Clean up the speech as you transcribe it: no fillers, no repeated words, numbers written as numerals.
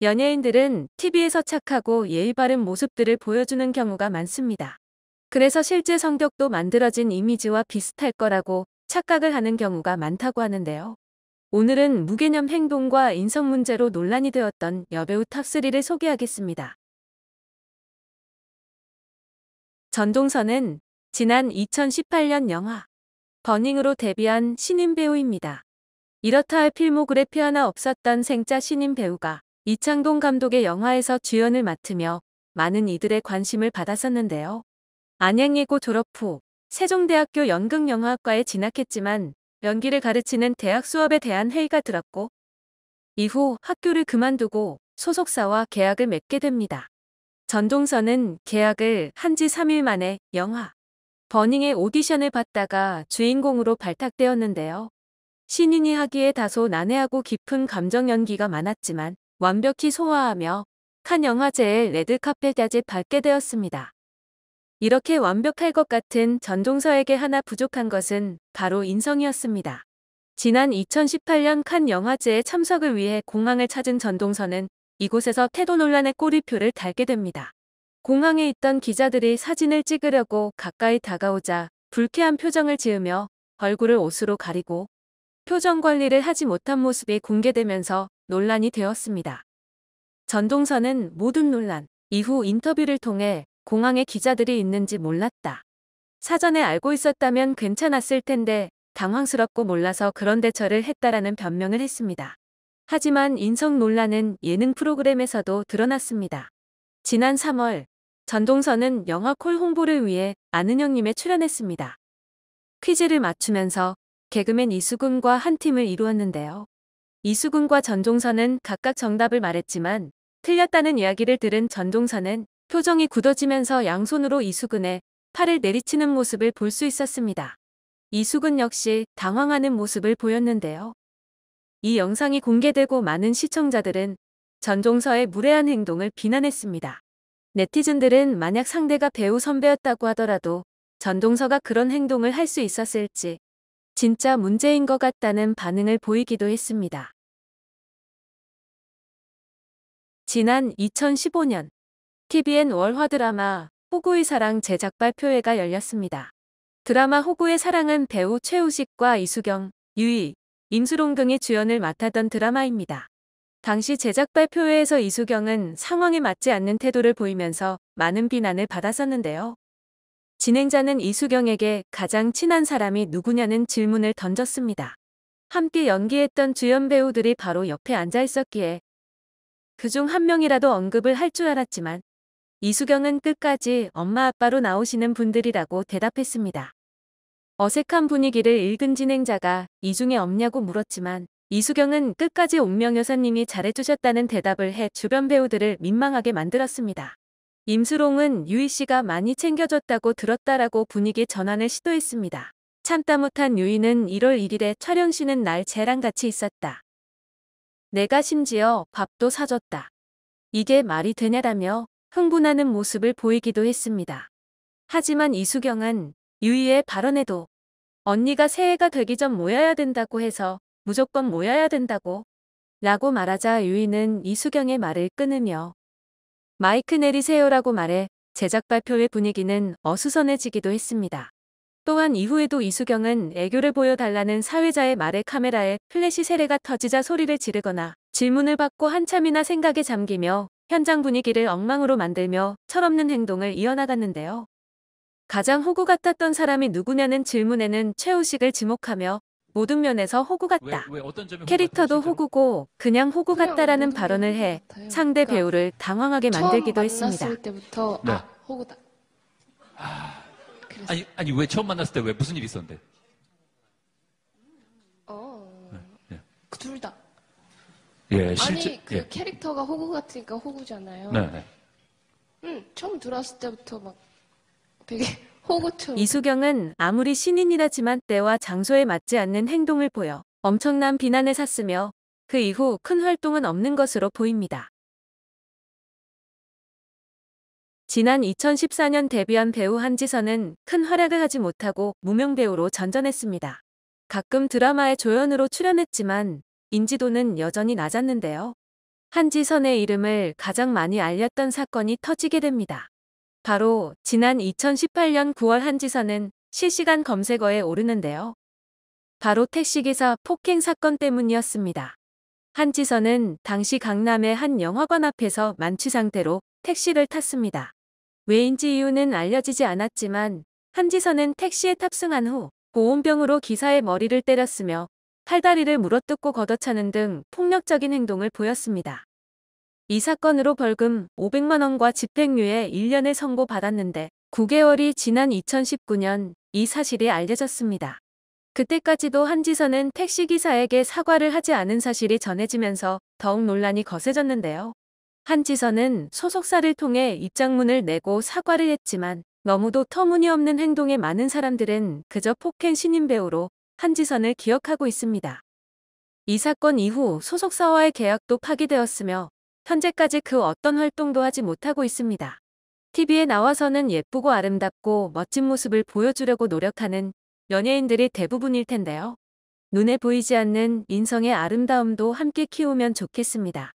연예인들은 TV에서 착하고 예의 바른 모습들을 보여주는 경우가 많습니다. 그래서 실제 성격도 만들어진 이미지와 비슷할 거라고 착각을 하는 경우가 많다고 하는데요. 오늘은 무개념 행동과 인성 문제로 논란이 되었던 여배우 탑3를 소개하겠습니다. 전동선은 지난 2018년 영화 버닝으로 데뷔한 신인 배우입니다. 이렇다 할 필모그래피 하나 없었던 생짜 신인 배우가 이창동 감독의 영화에서 주연을 맡으며 많은 이들의 관심을 받았었는데요. 안양예고 졸업 후 세종대학교 연극영화학과에 진학했지만 연기를 가르치는 대학 수업에 대한 회의가 들었고 이후 학교를 그만두고 소속사와 계약을 맺게 됩니다. 전동선은 계약을 한 지 3일 만에 영화 버닝의 오디션을 받다가 주인공으로 발탁되었는데요. 신인이 하기에 다소 난해하고 깊은 감정 연기가 많았지만 완벽히 소화하며 칸 영화제의 레드카펫까지 밟게 되었습니다. 이렇게 완벽할 것 같은 전동서에게 하나 부족한 것은 바로 인성이었습니다. 지난 2018년 칸 영화제에 참석을 위해 공항을 찾은 전동서는 이곳에서 태도 논란의 꼬리표를 달게 됩니다. 공항에 있던 기자들이 사진을 찍으려고 가까이 다가오자 불쾌한 표정을 지으며 얼굴을 옷으로 가리고 표정 관리를 하지 못한 모습이 공개되면서 논란이 되었습니다. 전동서는 모든 논란 이후 인터뷰를 통해 공항에 기자들이 있는지 몰랐다. 사전에 알고 있었다면 괜찮았을 텐데 당황스럽고 몰라서 그런 대처를 했다라는 변명을 했습니다. 하지만 인성 논란은 예능 프로그램에서도 드러났습니다. 지난 3월 전동서는 영화 콜 홍보를 위해 아는 형님에 출연했습니다. 퀴즈를 맞추면서 개그맨 이수근과 한 팀을 이루었는데요. 이수근과 전동서는 각각 정답을 말했지만 틀렸다는 이야기를 들은 전동서는 표정이 굳어지면서 양손으로 이수근의 팔을 내리치는 모습을 볼 수 있었습니다. 이수근 역시 당황하는 모습을 보였는데요. 이 영상이 공개되고 많은 시청자들은 전동서의 무례한 행동을 비난했습니다. 네티즌들은 만약 상대가 배우 선배였다고 하더라도 전동서가 그런 행동을 할 수 있었을지 진짜 문제인 것 같다는 반응을 보이기도 했습니다. 지난 2015년 TVN 월화 드라마 호구의 사랑 제작 발표회가 열렸습니다. 드라마 호구의 사랑은 배우 최우식과 이수경, 유희, 임수롱 등이 주연을 맡았던 드라마입니다. 당시 제작 발표회에서 이수경은 상황에 맞지 않는 태도를 보이면서 많은 비난을 받았었는데요. 진행자는 이수경에게 가장 친한 사람이 누구냐는 질문을 던졌습니다. 함께 연기했던 주연 배우들이 바로 옆에 앉아 있었기에 그중 한 명이라도 언급을 할 줄 알았지만 이수경은 끝까지 엄마 아빠로 나오시는 분들이라고 대답했습니다. 어색한 분위기를 읽은 진행자가 이 중에 없냐고 물었지만 이수경은 끝까지 옥명 여사님이 잘해주셨다는 대답을 해 주변 배우들을 민망하게 만들었습니다. 임수롱은 유희 씨가 많이 챙겨줬다고 들었다라고 분위기 전환을 시도했습니다. 참다 못한 유희는 1월 1일에 촬영 쉬는 날 쟤랑 같이 있었다. 내가 심지어 밥도 사줬다. 이게 말이 되냐라며 흥분하는 모습을 보이기도 했습니다. 하지만 이수경은 유희의 발언에도 언니가 새해가 되기 전 모여야 된다고 해서 무조건 모여야 된다고 라고 말하자 유희는 이수경의 말을 끊으며 마이크 내리세요라고 말해 제작 발표회 분위기는 어수선해지기도 했습니다. 또한 이후에도 이수경은 애교를 보여달라는 사회자의 말에 카메라에 플래시 세례가 터지자 소리를 지르거나 질문을 받고 한참이나 생각에 잠기며 현장 분위기를 엉망으로 만들며 철없는 행동을 이어나갔는데요. 가장 호구 같았던 사람이 누구냐는 질문에는 최우식을 지목하며 모든 면에서 호구 같다. 어떤 점이 호구 같아요, 캐릭터도 진짜로? 호구고 그냥 호구 그냥 같다라는 모든 게 발언을 호구 해 같아요. 상대 그러니까 배우를 당황하게 처음 만들기도 했습니다. 만났을 때부터 네. 호구다. 그래서 아니 왜 처음 만났을 때 왜 무슨 일이 있었는데? 네. 둘 다. 예, 실제 아니 그 예. 캐릭터가 호구 같으니까 호구잖아요. 네, 네. 처음 들어왔을 때부터 막 되게 호구처럼. 이수경은 아무리 신인이라지만 때와 장소에 맞지 않는 행동을 보여 엄청난 비난을 샀으며 그 이후 큰 활동은 없는 것으로 보입니다. 지난 2014년 데뷔한 배우 한지선은 큰 활약을 하지 못하고 무명 배우로 전전했습니다. 가끔 드라마에 조연으로 출연했지만 인지도는 여전히 낮았는데요. 한지선의 이름을 가장 많이 알렸던 사건이 터지게 됩니다. 바로 지난 2018년 9월 한지선은 실시간 검색어에 오르는데요. 바로 택시기사 폭행 사건 때문이었습니다. 한지선은 당시 강남의 한 영화관 앞에서 만취 상태로 택시를 탔습니다. 왜인지 이유는 알려지지 않았지만 한지선은 택시에 탑승한 후 보온병으로 기사의 머리를 때렸으며 팔다리를 물어뜯고 걷어차는 등 폭력적인 행동을 보였습니다. 이 사건으로 벌금 500만 원과 집행유예 1년을 선고받았는데 9개월이 지난 2019년 이 사실이 알려졌습니다. 그때까지도 한지선은 택시기사에게 사과를 하지 않은 사실이 전해지면서 더욱 논란이 거세졌는데요. 한지선은 소속사를 통해 입장문을 내고 사과를 했지만 너무도 터무니없는 행동에 많은 사람들은 그저 폭행 신인 배우로 한지선을 기억하고 있습니다. 이 사건 이후 소속사와의 계약도 파기되었으며 현재까지 그 어떤 활동도 하지 못하고 있습니다. TV에 나와서는 예쁘고 아름답고 멋진 모습을 보여주려고 노력하는 연예인들이 대부분일 텐데요. 눈에 보이지 않는 인성의 아름다움도 함께 키우면 좋겠습니다.